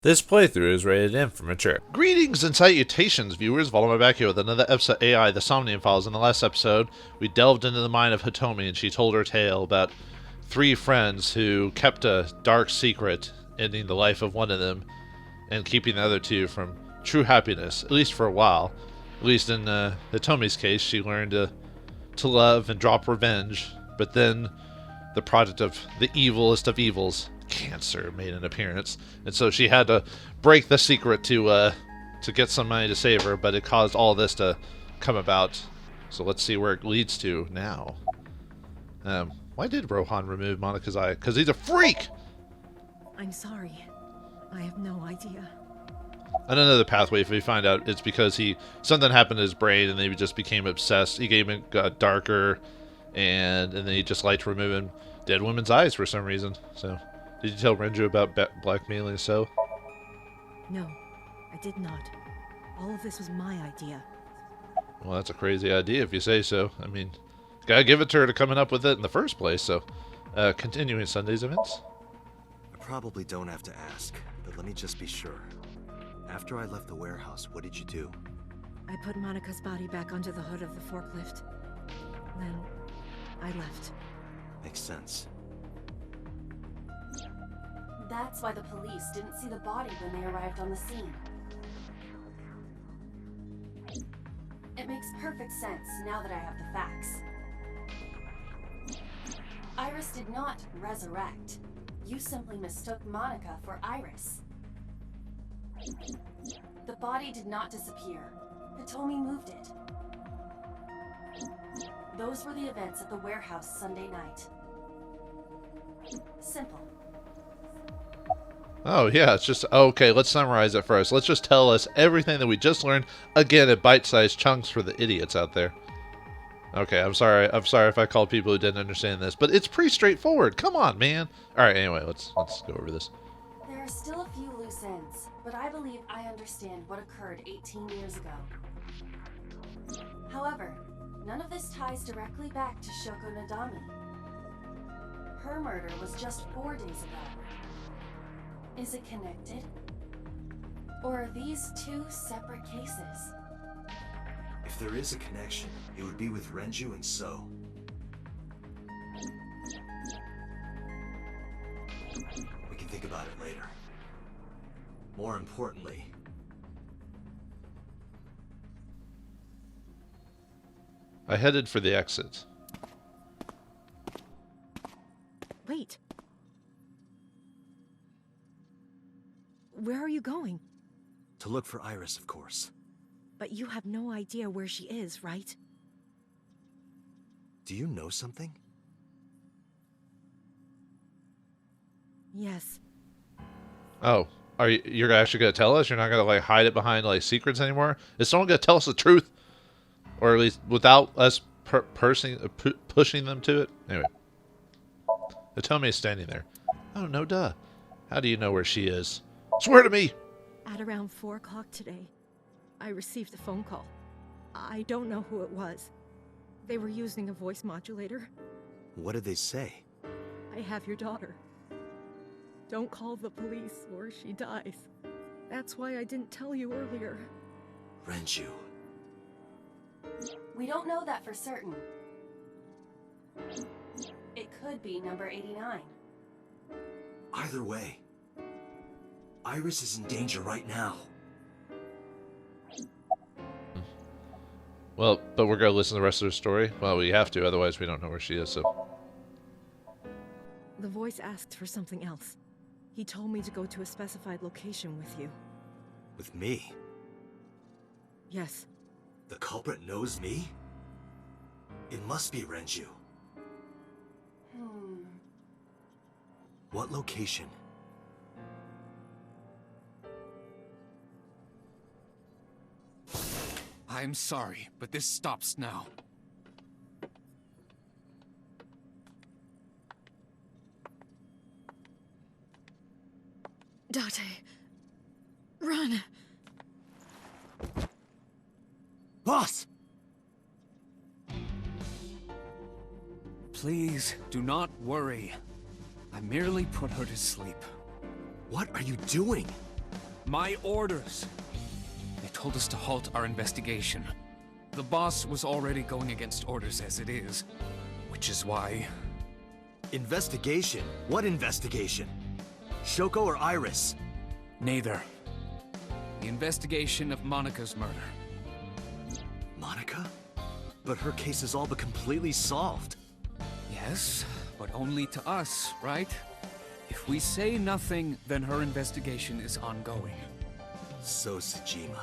This playthrough is rated M for mature. Greetings and salutations, viewers. Vauldemare back here with another episode of AI, the Somnium Files. In the last episode, we delved into the mind of Hitomi, and she told her tale about three friends who kept a dark secret, ending the life of one of them, and keeping the other two from true happiness, at least for a while. At least in Hitomi's case, she learned to love and drop revenge, but then the product of the evilest of evils, cancer, made an appearance, and so she had to break the secret to get some money to save her, but it caused all this to come about. So let's see where it leads to now. Why did Rohan remove Monika's eye? Because he's a freak! I'm sorry. I have no idea. And another pathway, if we find out, it's because something happened to his brain and he just became obsessed. He got darker, and then he just liked removing dead women's eyes for some reason. So, did you tell Renju about blackmailing so? No, I did not. All of this was my idea. Well, that's a crazy idea if you say so. I mean, gotta give it to her to coming up with it in the first place. So, continuing Sunday's events. I probably don't have to ask, but let me just be sure. After I left the warehouse, what did you do? I put Monika's body back onto the hood of the forklift. Then, I left. Makes sense. That's why the police didn't see the body when they arrived on the scene. It makes perfect sense now that I have the facts. Iris did not resurrect. You simply mistook Monika for Iris. The body did not disappear. Hitomi moved it. Those were the events at the warehouse Sunday night. Simple. Oh, yeah, it's just... Okay, let's summarize it first. Let's just tell us everything that we just learned, again, in bite-sized chunks for the idiots out there. Okay, I'm sorry if I called people who didn't understand this, but it's pretty straightforward. Come on, man. Alright, anyway, let's go over this. There are still a few loose ends, but I believe I understand what occurred 18 years ago. However, none of this ties directly back to Shoko Nadami. Her murder was just 4 days ago. Is it connected? Or are these two separate cases? If there is a connection, it would be with Renju and So. We can think about it later. More importantly... I headed for the exit. Wait. Where are you going? To look for Iris, of course. But you have no idea where she is, right? Do you know something? Yes. Oh, you're actually going to tell us? You're not going to, like, hide it behind, like, secrets anymore? Is someone going to tell us the truth? Or at least without us pushing them to it? Anyway. Hitomi is standing there. Oh, no duh. How do you know where she is? Swear to me! At around 4 o'clock today, I received a phone call. I don't know who it was. They were using a voice modulator. What did they say? I have your daughter. Don't call the police or she dies. That's why I didn't tell you earlier. Renju. We don't know that for certain. It could be number 89. Either way, Iris is in danger right now. Well, but we're going to listen to the rest of the story? Well, we have to, otherwise we don't know where she is, so... The voice asked for something else. He told me to go to a specified location with you. With me? Yes. The culprit knows me? It must be Renju. What location? I'm sorry, but this stops now. Date, run! Boss! Please, do not worry. I merely put her to sleep. What are you doing? My orders. They told us to halt our investigation. The boss was already going against orders as it is, which is why... Investigation? What investigation? Shoko or Iris? Neither. The investigation of Monika's murder. Monica? But her case is all but completely solved. Yes, but only to us, right? If we say nothing, then her investigation is ongoing. So Tsujima.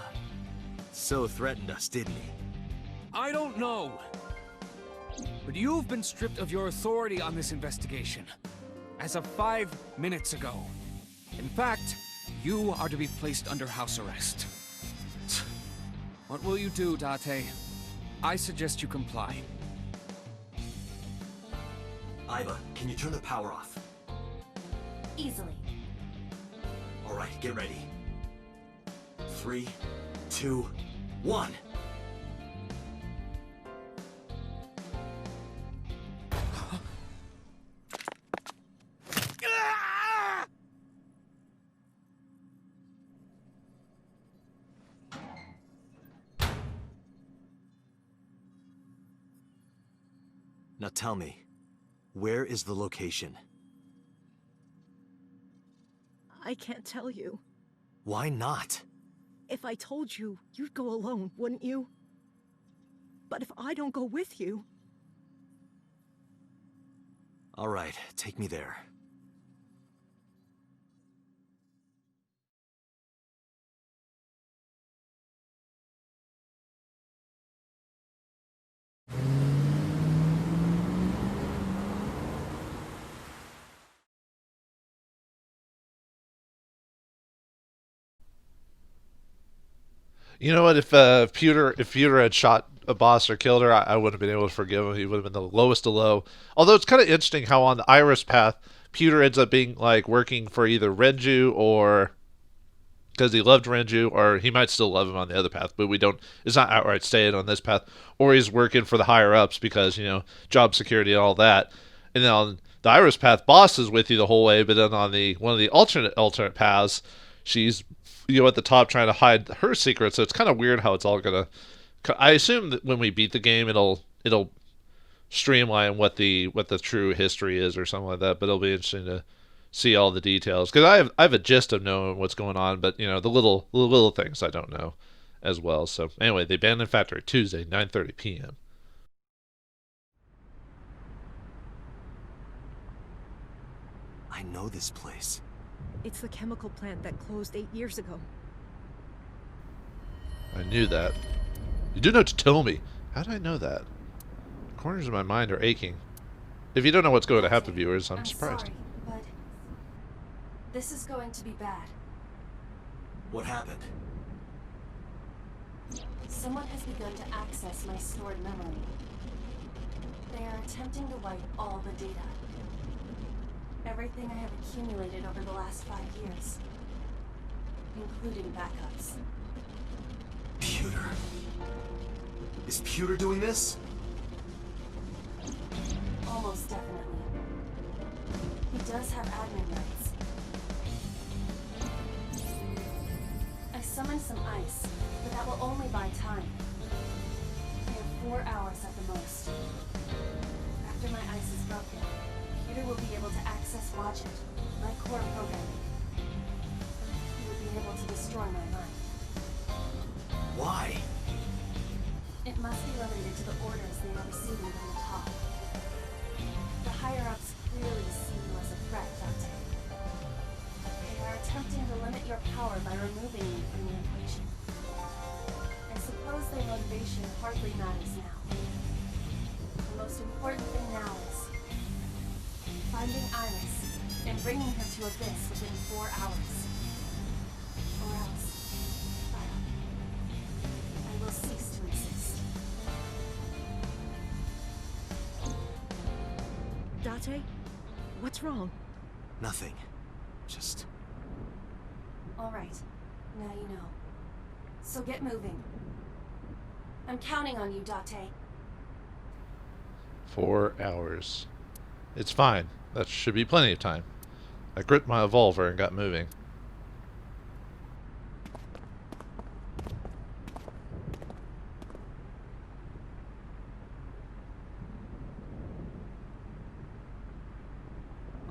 So threatened us, didn't he? I don't know. But you've been stripped of your authority on this investigation. As of 5 minutes ago. In fact, you are to be placed under house arrest. What will you do, Date? I suggest you comply. Aiba, can you turn the power off? Easily. Alright, get ready. 3, 2, 1. Now tell me, where is the location? I can't tell you. Why not? If I told you, you'd go alone, wouldn't you? But if I don't go with you... Alright, take me there. You know what? If Pewter had shot a boss or killed her, I wouldn't have been able to forgive him. He would have been the lowest of low. Although it's kind of interesting how on the Iris path, Pewter ends up being like working for either Renju or because he loved Renju, or he might still love him on the other path, but we don't. It's not outright stated on this path. Or he's working for the higher ups because job security and all that. And then on the Iris path, boss is with you the whole way, but then on the one of the alternate paths, she's at the top trying to hide her secret. So it's kind of weird how it's all gonna. I assume that when we beat the game, it'll streamline what the true history is or something like that. But it'll be interesting to see all the details because I have a gist of knowing what's going on, but the little things I don't know as well. So anyway, the abandoned factory, Tuesday, 9:30 p.m. I know this place. It's the chemical plant that closed 8 years ago. I knew that. You do know to tell me. How did I know that? Corners of my mind are aching. If you don't know what's going to happen, viewers, I'm surprised. Sorry, but this is going to be bad. What happened? Someone has begun to access my stored memory. They are attempting to wipe all the data. Everything I have accumulated over the last 5 years. Including backups. Pewter. Is Pewter doing this? Almost definitely. He does have admin rights. I summoned some ice, but that will only buy time. I have 4 hours at the most. After my ice is broken, Peter will be able to access logic, my core programming. He will be able to destroy my mind. Why? It must be related to the orders they are receiving from the top. The higher-ups clearly see you as a threat, Dante. They are attempting to limit your power by removing you from the equation. I suppose their motivation hardly matters now. The most important thing now is finding Iris and bringing her to Abyss within 4 hours. Or else, I will cease to exist. Date? What's wrong? Nothing. Just... All right, now you know. So get moving. I'm counting on you, Date. 4 hours. It's fine. That should be plenty of time. I gripped my revolver and got moving.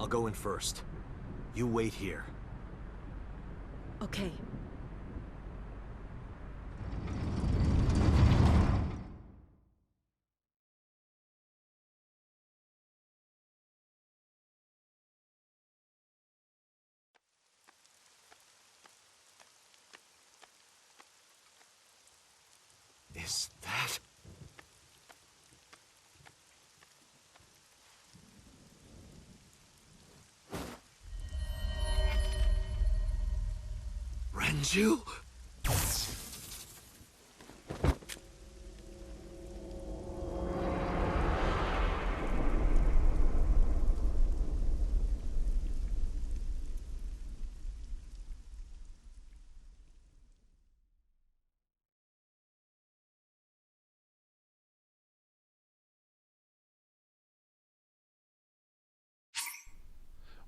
I'll go in first. You wait here. Okay. Is that... Renju?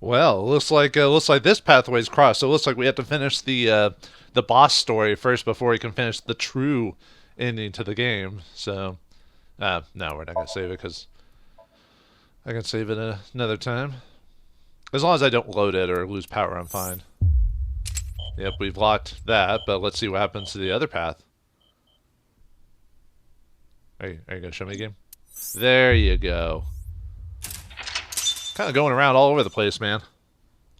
Well, looks like this pathway's crossed. So it looks like we have to finish the boss story first before we can finish the true ending to the game. So, no, we're not gonna save it because I can save it another time. As long as I don't load it or lose power, I'm fine. Yep, we've locked that, but let's see what happens to the other path. Are you gonna show me a game? There you go. Kind of going around all over the place, man.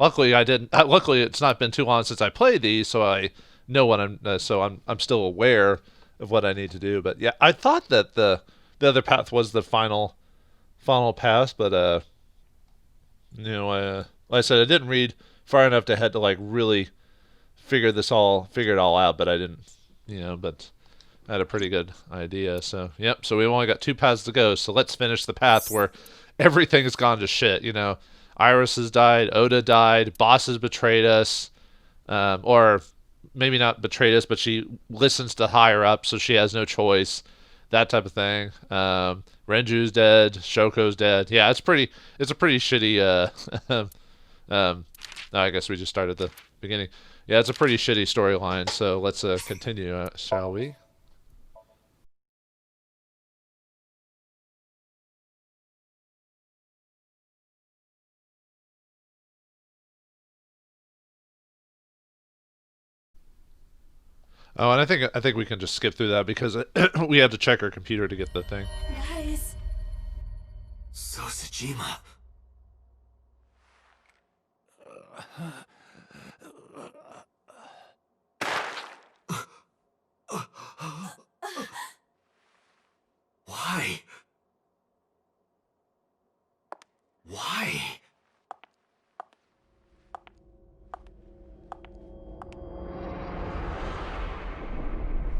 Luckily, I didn't. Luckily, it's not been too long since I played these, so I know what I'm still aware of what I need to do. But yeah, I thought that the other path was the final path, but like I said, I didn't read far enough ahead to like really figure it all out. But I didn't, but I had a pretty good idea. So yep. So we've only got 2 paths to go. So let's finish the path where everything has gone to shit, Iris has died, Oda died, boss has betrayed us, or maybe not betrayed us, but she listens to higher up, so she has no choice, that type of thing. Renju's dead, Shoko's dead. Yeah, it's a pretty shitty, I guess we just started at the beginning. Yeah, it's a pretty shitty storyline, so let's continue, shall we? Oh, and I think we can just skip through that because we had to check our computer to get the thing. Guys. Sosajima. Why? Why?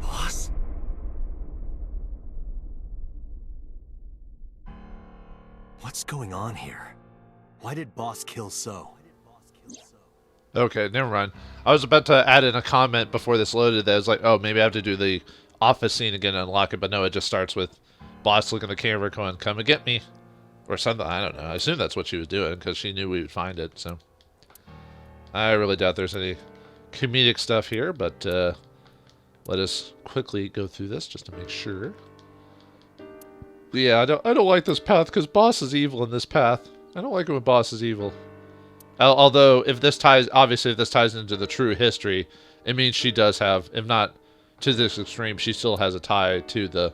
Boss? What's going on here? Why did Boss kill So? Okay, never mind. I was about to add in a comment before this loaded that was like, oh, maybe I have to do the office scene again and unlock it, but no, it just starts with Boss looking at the camera going, come and get me. Or something, I don't know. I assume that's what she was doing because she knew we would find it, so. I really doubt there's any comedic stuff here, but let us quickly go through this just to make sure. Yeah, I don't like this path because Boss is evil in this path. I don't like it when Boss is evil. Although, if this ties into the true history, it means she does have, if not to this extreme, she still has a tie to the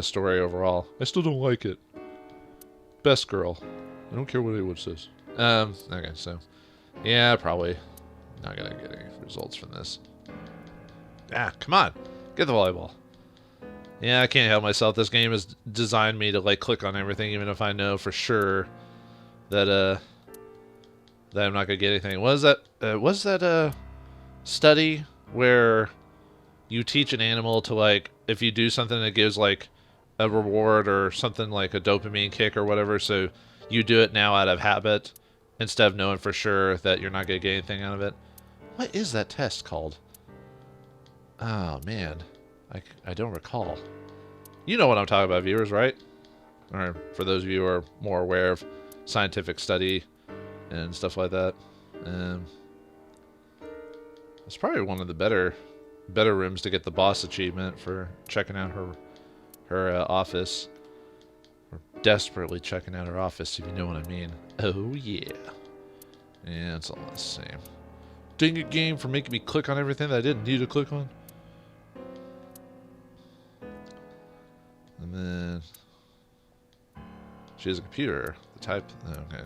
story overall. I still don't like it. Best girl. I don't care what anyone says. Okay, so yeah, probably not gonna get any results from this. Ah, come on, get the volleyball. Yeah, I can't help myself. This game has designed me to like click on everything, even if I know for sure that I'm not gonna get anything. Was that study where you teach an animal to like, if you do something that gives like a reward or something like a dopamine kick or whatever, so you do it now out of habit instead of knowing for sure that you're not gonna get anything out of it? What is that test called? Oh man, I don't recall. You know what I'm talking about, viewers, right? Or for those of you who are more aware of scientific study and stuff like that. It's probably one of the better rooms to get the boss achievement for checking out her office. Or desperately checking out her office, if you know what I mean. Oh yeah. Yeah, it's all the same. Dang it, game, for making me click on everything that I didn't need to click on. And then she has a computer. The type. Okay.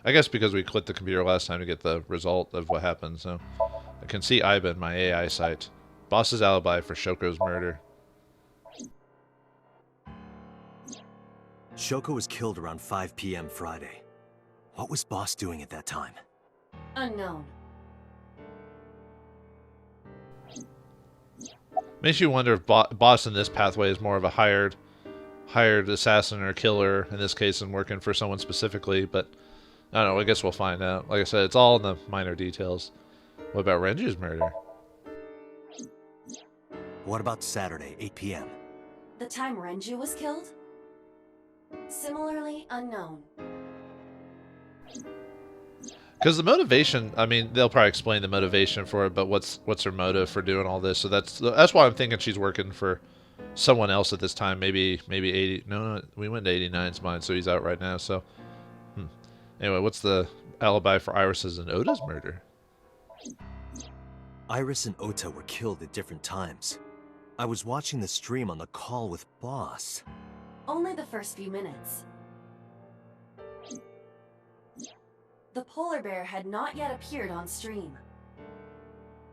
I guess because we clicked the computer last time to get the result of what happened. So I can see Iba in my AI site. Boss's alibi for Shoko's murder. Shoko was killed around 5 p.m. Friday. What was Boss doing at that time? Unknown. Makes you wonder if Boss in this pathway is more of a hired assassin or killer, in this case, and working for someone specifically, but I don't know, I guess we'll find out. Like I said, it's all in the minor details. What about Renju's murder? What about Saturday, 8 p.m.? The time Renju was killed? Similarly unknown. Because the motivation, I mean, they'll probably explain the motivation for it, but what's her motive for doing all this? So that's why I'm thinking she's working for someone else at this time. Maybe 80. No, we went to 89's mind, so he's out right now. So, anyway, what's the alibi for Iris's and Ota's murder? Iris and Ota were killed at different times. I was watching the stream on the call with Boss. Only the first few minutes. The polar bear had not yet appeared on stream.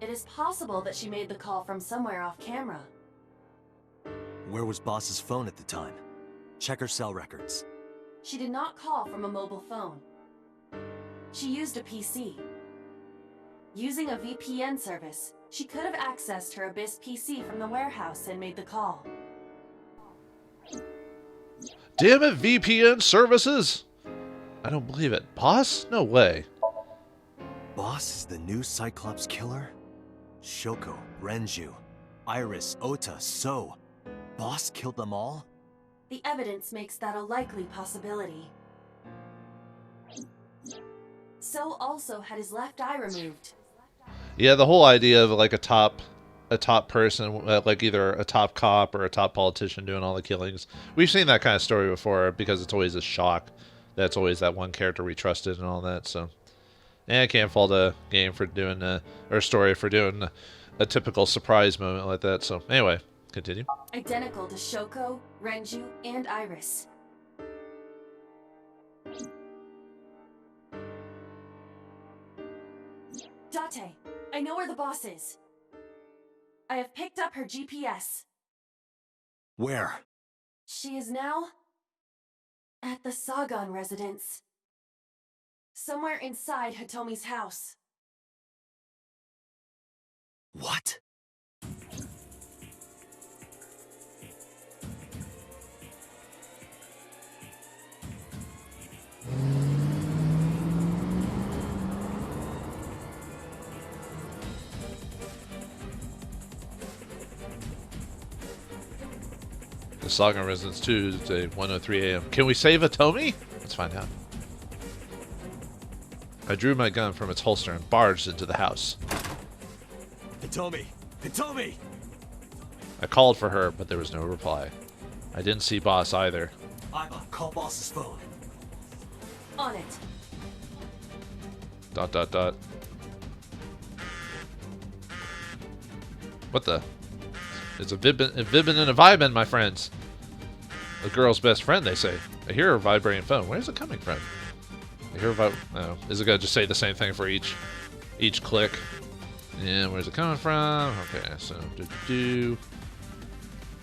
It is possible that she made the call from somewhere off camera. Where was Boss's phone at the time? Check her cell records. She did not call from a mobile phone. She used a PC. Using a VPN service, she could have accessed her Abyss PC from the warehouse and made the call. Damn it, VPN services! I don't believe it. Boss? No way. Boss is the new Cyclops killer? Shoko, Renju, Iris, Ota, So. Boss killed them all? The evidence makes that a likely possibility. So also had his left eye removed. Yeah, the whole idea of like a top person, like either a top cop or a top politician doing all the killings. We've seen that kind of story before because it's always a shock. That's always that one character we trusted and all that. So, I can't fault a game for doing or story for doing a typical surprise moment like that. So, anyway, continue. Identical to Shoko, Renju, and Iris. Date, I know where the boss is. I have picked up her GPS. Where? She is now at the Sagan residence. Somewhere inside Hitomi's house. What? The Saga Residence Tuesday, 1:03 a.m. Can we save Hitomi? Let's find out. I drew my gun from its holster and barged into the house. Hitomi! Hitomi! I called for her, but there was no reply. I didn't see Boss either. Iba, call Boss's phone. On it. ... What the? It's a vibbin and a vibin, my friends. A girl's best friend, they say. I hear her vibrating phone. Where's it coming from? I hear oh, is it gonna just say the same thing for each click? Yeah, where's it coming from? Okay, so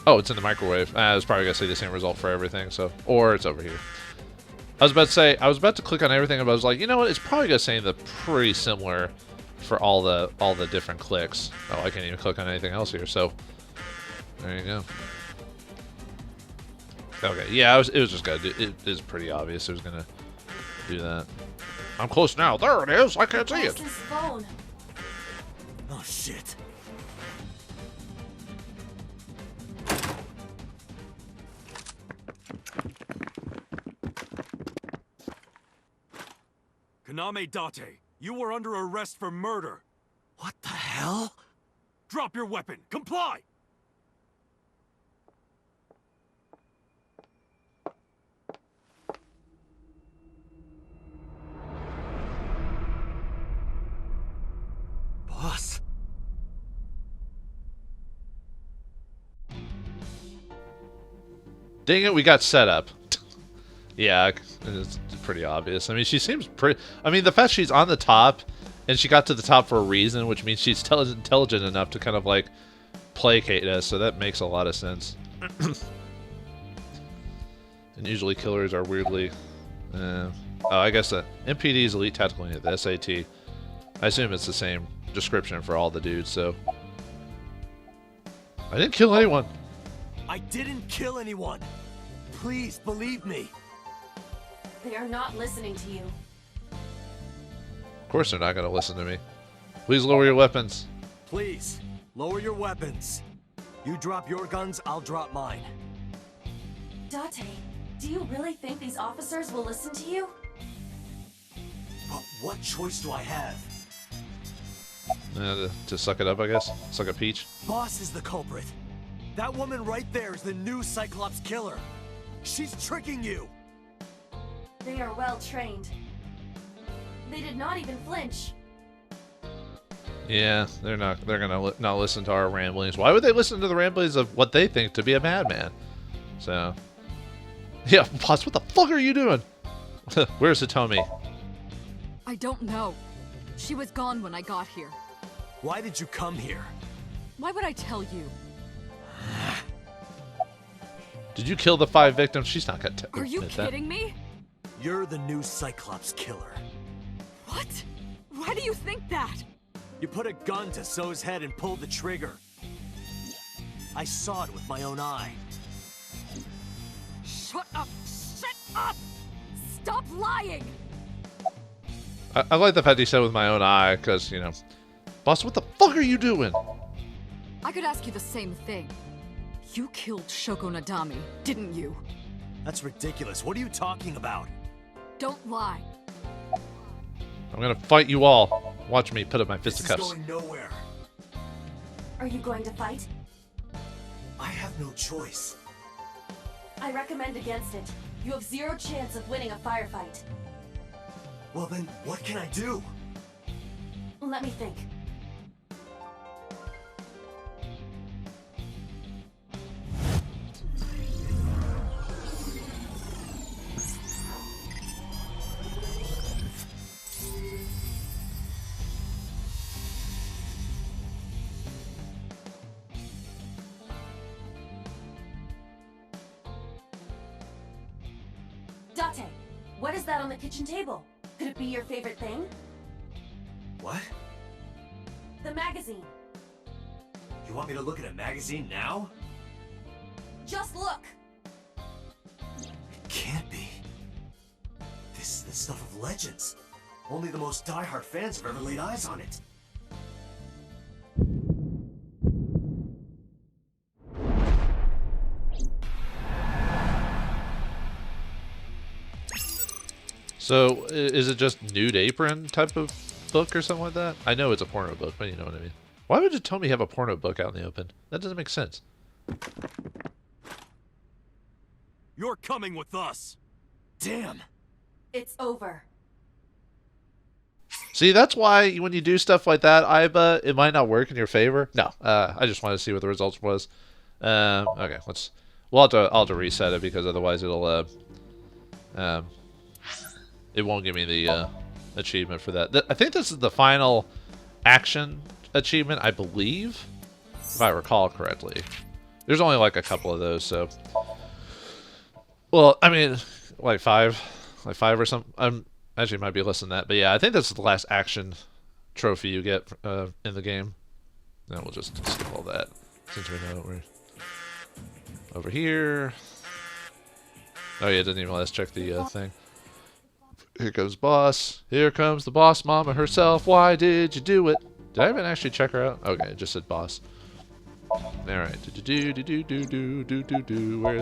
oh, it's in the microwave. I was probably gonna say the same result for everything. So, or it's over here. I was about to click on everything, but I was like, you know what? It's probably gonna say the pretty similar for all the different clicks. Oh, I can't even click on anything else here. So there you go. Okay, yeah, it was just gonna do. It is pretty obvious it was gonna do that. I'm close now. There it is. I can't see it. Boss's phone. Oh shit. Kaname Date, you were under arrest for murder. What the hell? Drop your weapon. Comply! Dang it, we got set up. Yeah, it's pretty obvious. I mean, she seems pretty... I mean, the fact she's on the top, and she got to the top for a reason, which means she's intelligent enough to kind of, like, placate us, so that makes a lot of sense. And usually killers are weirdly... oh, I guess the MPD is Elite Tactical Unit, the SAT. I assume it's the same description for all the dudes, so... I didn't kill anyone. I didn't kill anyone. Please believe me. They are not listening to you. Of course they're not going to listen to me. Please lower your weapons. Please, lower your weapons. You drop your guns, I'll drop mine. Date, do you really think these officers will listen to you? But what choice do I have? To suck it up, I guess. Suck a peach. Boss is the culprit. That woman right there is the new Cyclops killer. She's tricking you. They are well trained. They did not even flinch. Yeah, they're gonna not listen to our ramblings. Why would they listen to the ramblings of what they think to be a madman? So, yeah, boss, what the fuck are you doing? Where's Hitomi? I don't know. She was gone when I got here. Why did you come here? Why would I tell you? Did you kill the 5 victims? She's not gonna Are you kidding me? You're the new Cyclops killer. What? Why do you think that? You put a gun to So's head and pulled the trigger. I saw it with my own eye. Shut up! Shut up! Stop lying! I like the fact he said with my own eye, because, you know, boss, what the fuck are you doing? I could ask you the same thing. You killed Shoko Nadami, didn't you? That's ridiculous. What are you talking about? Don't lie. I'm gonna fight you all. Watch me put up my fisticuffs. This is going nowhere. Are you going to fight? I have no choice. I recommend against it. You have 0 chance of winning a firefight. Well then, what can I do? Let me think. Date, what is that on the kitchen table? Could it be your favorite thing? What? The magazine. You want me to look at a magazine now? Just look! It can't be. This is the stuff of legends. Only the most diehard fans have ever laid eyes on it. So, is it just Nude Apron type of book or something like that? I know it's a porno book, but you know what I mean. Why would Hitomi have a porno book out in the open? That doesn't make sense. You're coming with us. Damn. It's over. See, that's why when you do stuff like that, Aiba, it might not work in your favor. No, I just wanted to see what the results was. Okay, I'll have to reset it because otherwise it'll it won't give me the achievement for that. I think this is the final action achievement, I believe, if I recall correctly. There's only like a couple of those, so. Well, I mean, like five or something. Actually, it might be less than that, but yeah, I think this is the last action trophy you get in the game. Now we'll just skip all that since we know we're over here. Oh yeah, it doesn't even let us check the thing. Here comes boss. Here comes the boss mama herself. Why did you do it? Did I even actually check her out? Okay, it just said boss. Alright. Where's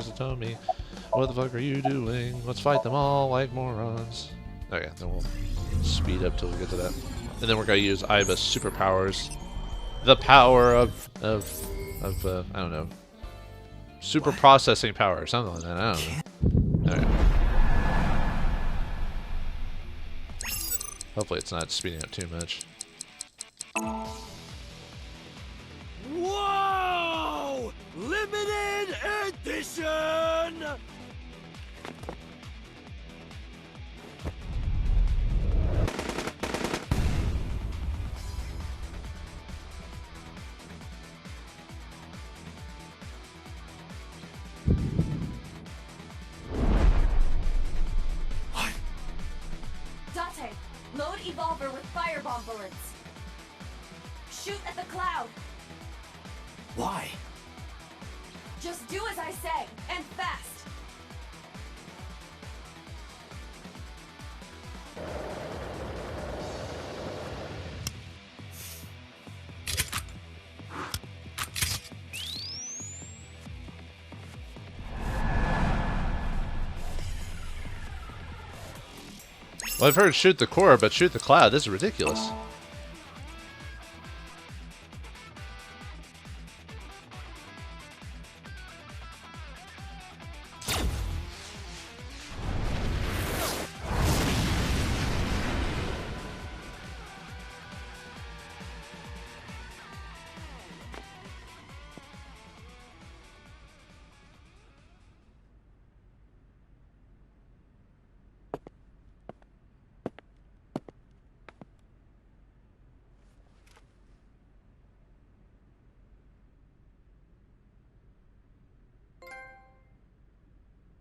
the Tommy? What the fuck are you doing? Let's fight them all like morons. Okay, then we'll speed up till we get to that. And then we're gonna use Aiba's superpowers. The power of I don't know. Super processing power or something like that. I don't know. Alright. Hopefully it's not speeding up too much. Whoa! Limited edition! What? Date, load Evolver with firebomb bullets. Shoot at the cloud. Why? Just do as I say, and fast. Well, I've heard shoot the core, but shoot the cloud. This is ridiculous.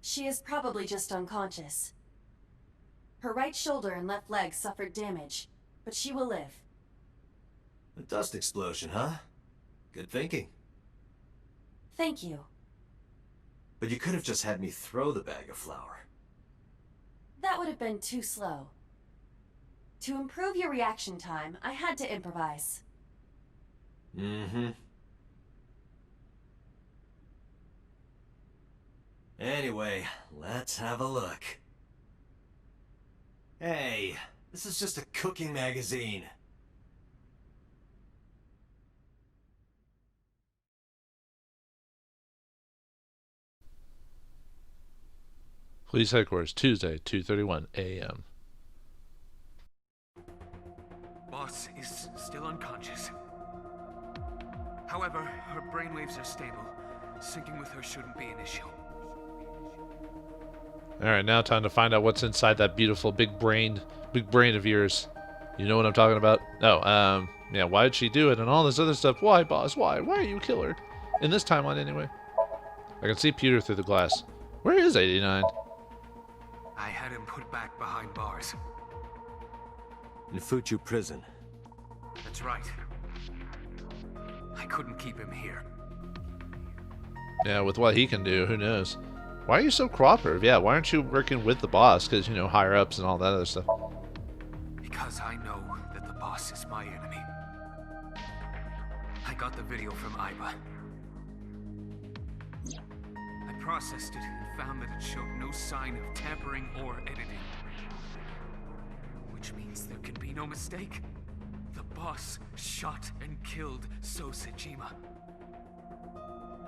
She is probably just unconscious. Her right shoulder and left leg suffered damage, but she will live. A dust explosion, huh? Good thinking. Thank you. But you could have just had me throw the bag of flour. That would have been too slow. To improve your reaction time, I had to improvise. Mm-hmm. Anyway, let's have a look. Hey, this is just a cooking magazine. Police headquarters, Tuesday, 2:31 a.m. Boss is still unconscious. However, her brainwaves are stable. Syncing with her shouldn't be an issue. Alright, now time to find out what's inside that beautiful big brain of yours. You know what I'm talking about? Oh, yeah, why did she do it and all this other stuff? Why, boss? Why? Why are you kill her? In this timeline, anyway. I can see Peter through the glass. Where is 89? I had him put back behind bars. In Fuchu prison. That's right. I couldn't keep him here. Yeah, with what he can do, who knows? Why are you so cooperative? Yeah, why aren't you working with the boss? Because, you know, higher ups and all that other stuff. Because I know that the boss is my enemy. I got the video from Iba. I processed it and found that it showed no sign of tampering or editing. Which means there can be no mistake. The boss shot and killed So Sejima.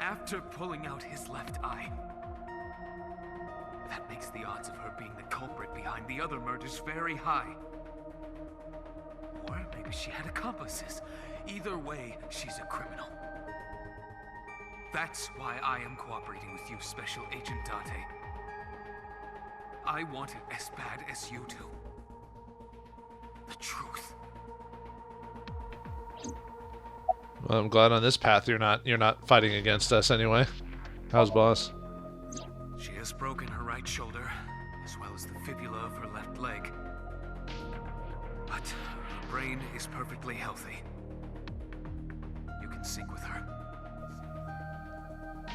After pulling out his left eye. That makes the odds of her being the culprit behind the other murders very high. Or maybe she had accomplices. Either way, she's a criminal. That's why I am cooperating with you, Special Agent Date. I want it as bad as you do. The truth. Well, I'm glad on this path you're not fighting against us anyway. How's boss? She has broken her right shoulder, as well as the fibula of her left leg. But her brain is perfectly healthy. You can sync with her.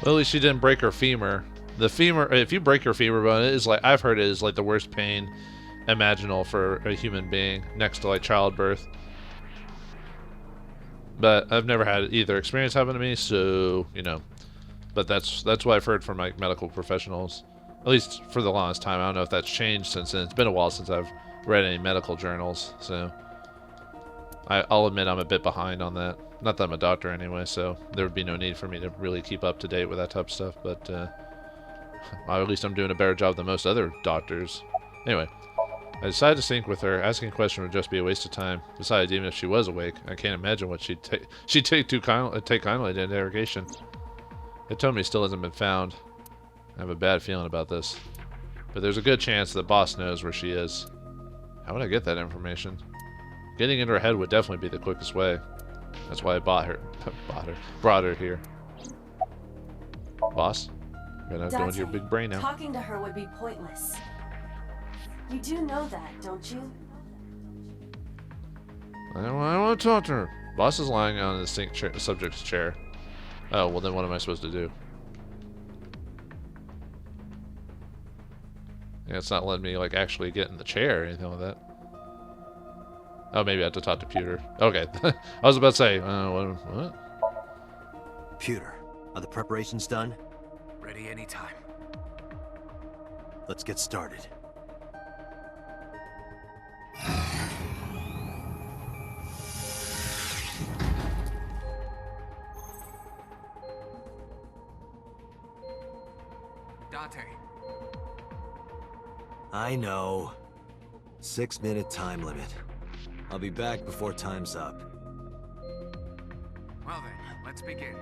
Well, at least she didn't break her femur. The femur, if you break your femur bone, it is like, I've heard it is like the worst pain imaginable for a human being, next to like childbirth. But I've never had either experience happen to me, so, you know. But that's what I've heard from like medical professionals, at least for the longest time. I don't know if that's changed since then. It's been a while since I've read any medical journals, so I'll admit I'm a bit behind on that. Not that I'm a doctor anyway, so there would be no need for me to really keep up to date with that type of stuff, but at least I'm doing a better job than most other doctors. Anyway, I decided to sync with her. Asking a question would just be a waste of time. Besides, even if she was awake, I can't imagine what she'd take kindly to interrogation. Hitomi still hasn't been found. I have a bad feeling about this. But there's a good chance the boss knows where she is. How would I get that information? Getting into her head would definitely be the quickest way. That's why I brought her here. Boss? Gonna go into your big brain now. Talking to her would be pointless. You do know that, don't you? I don't want to talk to her. Boss is lying on the subject's chair. Oh, well then what am I supposed to do? Yeah, it's not letting me like actually get in the chair or anything like that. Oh, maybe I have to talk to Pewter. Okay, I was about to say, what? Pewter, are the preparations done? Ready anytime. Let's get started. Date. I know. 6-minute time limit. I'll be back before time's up. Well then, let's begin.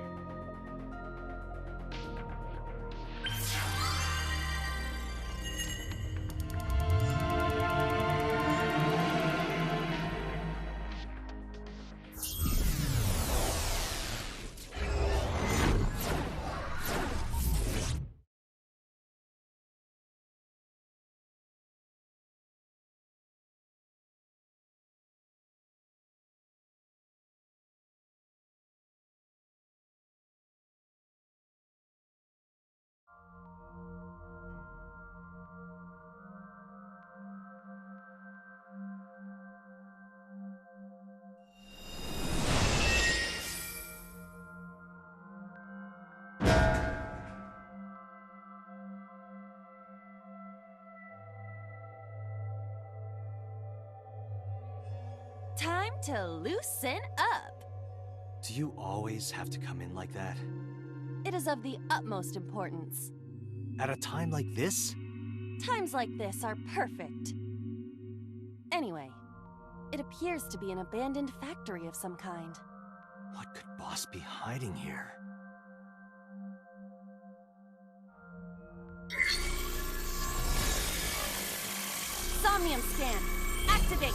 Time to loosen up. Do you always have to come in like that? It is of the utmost importance. At a time like this? Times like this are perfect. Anyway, it appears to be an abandoned factory of some kind. What could Boss be hiding here? Somnium scan, activate!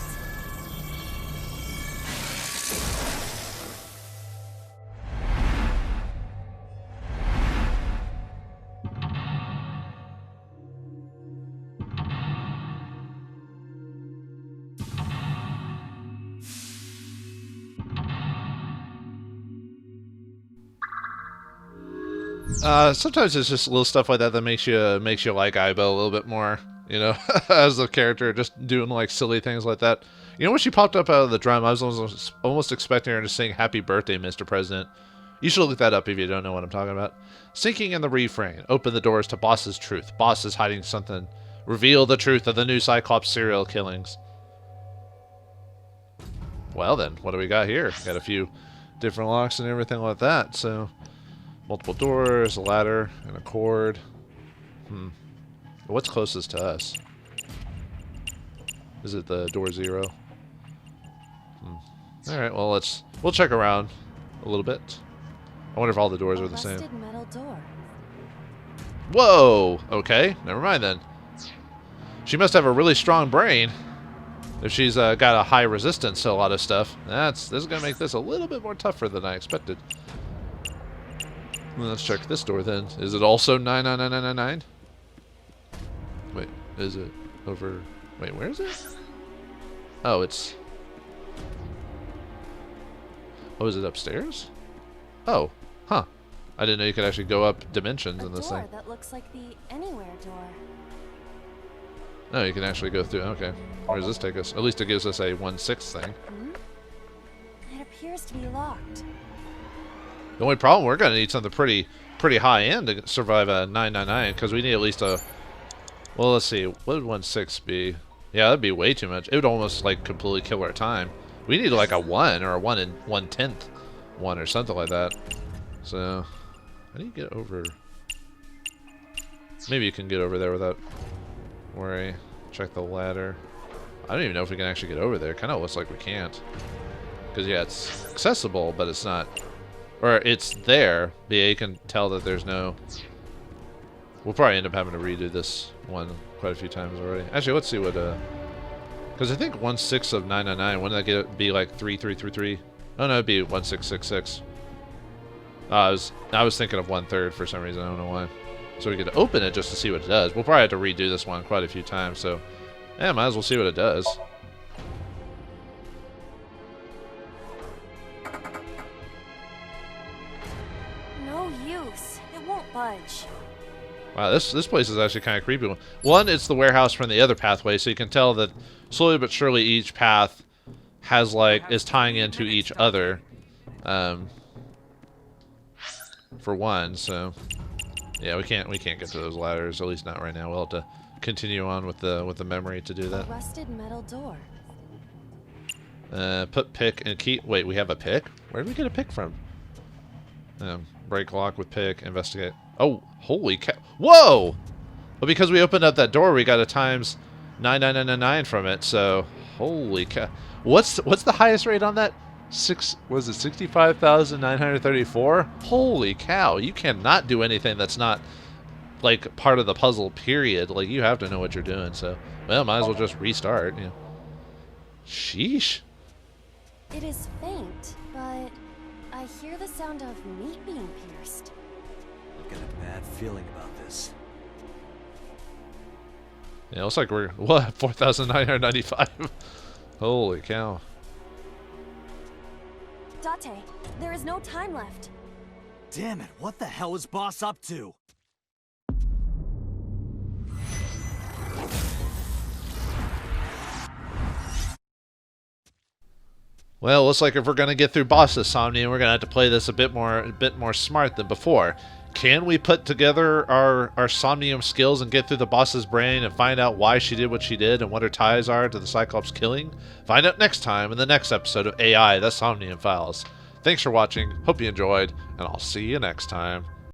Sometimes it's just little stuff like that that makes you like Aiba a little bit more, you know, as the character, just doing like silly things like that. You know, when she popped up out of the drum, I was almost expecting her to sing "Happy Birthday, Mr. President." You should look that up if you don't know what I'm talking about. Sinking in the refrain, open the doors to Boss's truth. Boss is hiding something. Reveal the truth of the new Cyclops serial killings. Well then, what do we got here? Got a few different locks and everything like that, so... Multiple doors, a ladder, and a cord. What's closest to us? Is it the door 0? Alright, well we'll check around a little bit. I wonder if all the doors are the same. Rusted metal door. Whoa! Okay, never mind then. She must have a really strong brain. If she's got a high resistance to a lot of stuff. This is going to make this a little bit more tougher than I expected. Well, let's check this door then. Is it also 99999? Wait, is it over... Wait, where is it? Oh, it's... Oh, is it upstairs? Oh, huh. I didn't know you could actually go up dimensions in this thing. A door that looks like the anywhere door. No, you can actually go through. Okay. Where does this take us? At least it gives us a 1/6 thing. It appears to be locked. The only problem, we're going to need something pretty high end to survive a 999, because we need at least a... Well, let's see. What would 1/6 be? Yeah, that'd be way too much. It would almost, like, completely kill our time. We need, like, a 1 or a 1 and 1/10 one or something like that. So, how do you get over... Maybe you can get over there without worry. Check the ladder. I don't even know if we can actually get over there. Kind of looks like we can't. Because, yeah, it's accessible, but it's not... Or it's there, but yeah, you can tell that there's no... We'll probably end up having to redo this one quite a few times already. Actually, let's see what... Because I think 1/6 of 999, wouldn't that be like 3333? Oh no, it'd be 1666. I was thinking of 1/3 for some reason, I don't know why. So we could open it just to see what it does. We'll probably have to redo this one quite a few times, so yeah, might as well see what it does. No use. It won't budge. Wow, this place is actually kind of creepy. One, it's the warehouse from the other pathway, so you can tell that slowly but surely each path has is tying into each other. For one, so yeah, we can't get to those ladders, at least not right now. We'll have to continue on with the memory to do that. A rusted metal door. Put pick and key. Wait, we have a pick? Where did we get a pick from? Break lock with pick. Investigate. Oh, holy cow! Whoa! Well, because we opened up that door, we got a times 99999 from it. So, holy cow! What's the highest rate on that? Was it 65,934? Holy cow! You cannot do anything that's not part of the puzzle. Period. You have to know what you're doing. So, well, might as well just restart. Yeah. Sheesh. It is faint, but I hear the sound of meat being pierced. I've got a bad feeling about this. Yeah, it looks like we're 4,995. Holy cow. Date, there is no time left. Damn it, what the hell is Boss up to? Well, looks like if we're gonna get through Boss's Somnium, we're gonna have to play this a bit more smart than before. Can we put together our Somnium skills and get through the boss's brain and find out why she did what she did and what her ties are to the Cyclops killing? Find out next time in the next episode of AI, the Somnium Files. Thanks for watching, hope you enjoyed, and I'll see you next time.